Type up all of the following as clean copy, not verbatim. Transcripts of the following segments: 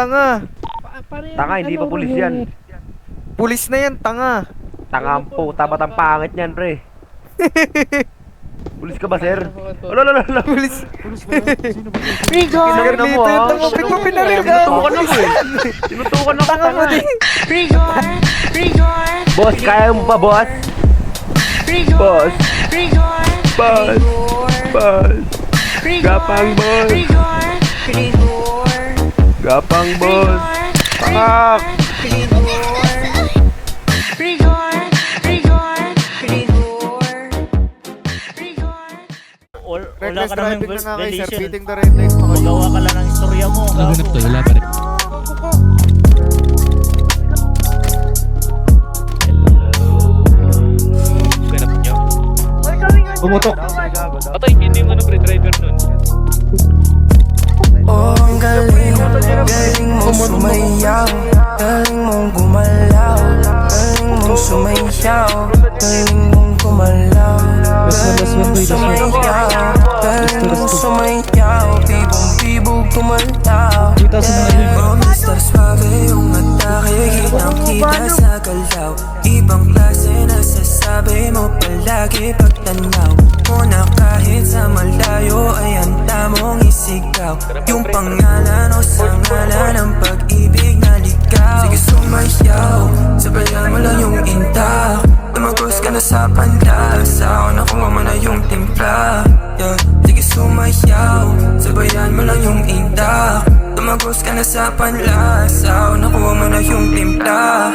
tanga. Tanga, hindi pa pulis yan. Pulis na yan, tanga. Tanga ang puta, ba't ang pangit niyan, pre? Pulis ka ba, sir? Ala. Pulis. Rigor! Tignan mo, yung tanga, mo pinaril ka. Tinutukan ako eh. Tinutukan ako, Tanga mo tanga. din. Rigor! Rigor! Boss, kaya mo ba, boss? Rigor! Boss. Rigor! Boss. Boss. Gapang, boss. Rigor! Rigor! Gapang, boss. Pangak! Rigor! Rigor! Rigor! Rigor! Rigor! Wala Reckless ka naman driving na nga kay sir, relation. beating the red light. Magawa ka lang ng istorya mo. Naganap to, wala pa rin. Ganap nyo. Pumutok. Patay, hindi mo pre-driver nun. Oh, ang galing, galing mong sumayaw, galing mong gumalaw, galing mong sumayaw, galing mong gumalaw, galing mong sumayaw, galing mong sumayaw, bibong-bibog gumalaw. Oh, Mr. Suave, yung atake, kitang-kita sa galaw, ibang klase nasasabi mo palagi pagtanaw mo na kahit sa malayo ay handa mong isigaw yung pangalan o sa ngalan ng pag-ibig na ligaw. Sige sumayaw, sabayan mo lang yung intak, tumagos ka na sa panlasa o nakuha mo na yung timpla. Yeah. Sige sumayaw, sabayan mo lang yung intak, tumagos ka na sa panlasa o nakuha mo na yung timpla.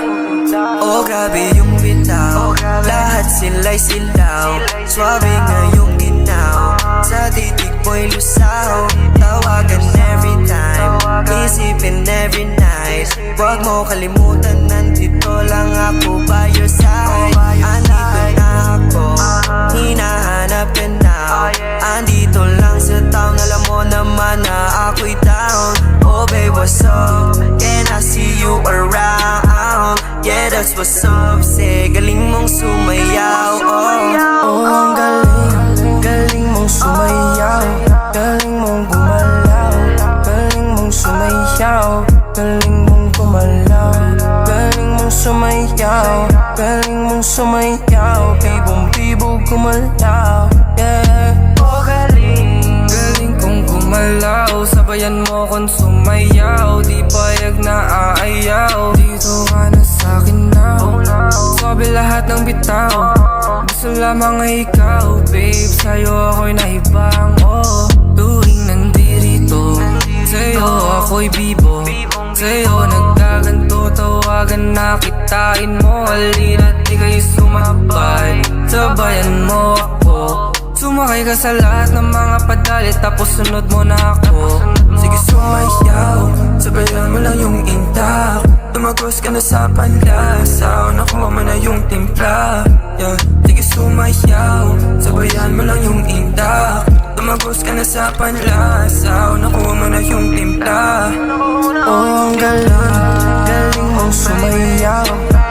Oh grabe yung bitaw, lahat sila'y silaw, swabe ngayong ginaw, sa titig mo'y lusaw, tawagan every time, isipin every night, huwag mo kalimutan nandito lang ako by your side. Andito na ako, hinahanap ka now, andito lang sa town, alam mo naman na ako'y down. Oh babe what's up, can I see you around? Yeah, that's what's up, say, galing mong sumayaw. Oh, ang galing, galing mong sumayaw, galing mong gumalaw, galing mong sumayaw, galing mong gumalaw, galing mong sumayaw, galing mong sumayaw, bibong-bibog gumalaw. Yeah, oh galing, galing kong gumalaw, sabayan mo kong sumayaw, di payag na aayaw, dito ka na sa'kin now, sabi lahat ng bitaw, gusto lamang ay ikaw, babe, sa'yo ako'y naibang, oh, tuwing nandirito, sa'yo ako'y bibo, sa'yo nagkaganto, tawagan na kitain mo, halina't di kayo sumabay, sabayan mo ako, sumakay ka sa lahat ng mga padalit, tapos sunod mo na ako. Sige sumayaw, sabayan mo lang yung intak, tumagos ka na sa panlasa, nakuha mo na yung timpla. Yeah. Sige sumayaw, sabayan mo lang yung intak, tumagos ka na sa panlasa, nakuha mo na yung timpla. Oh ang galing, galing mong sumayaw,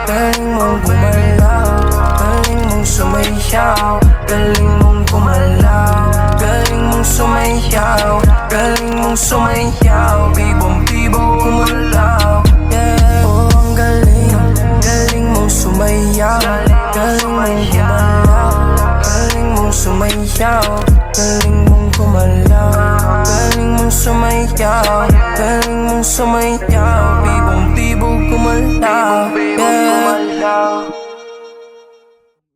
galing mong gumalaw, galing mong sumayaw, galing mong gumalaw, galing mong sumayaw, galing mong sumayaw, bibong-bibong gumalaw. Yeah. Oh ang galing, galing mong sumayaw, galing mong gumalaw, galing mong sumayaw, galing mong gumalaw, galing mong sumayaw, galing mong sumayaw, bibong-bibong gumalaw.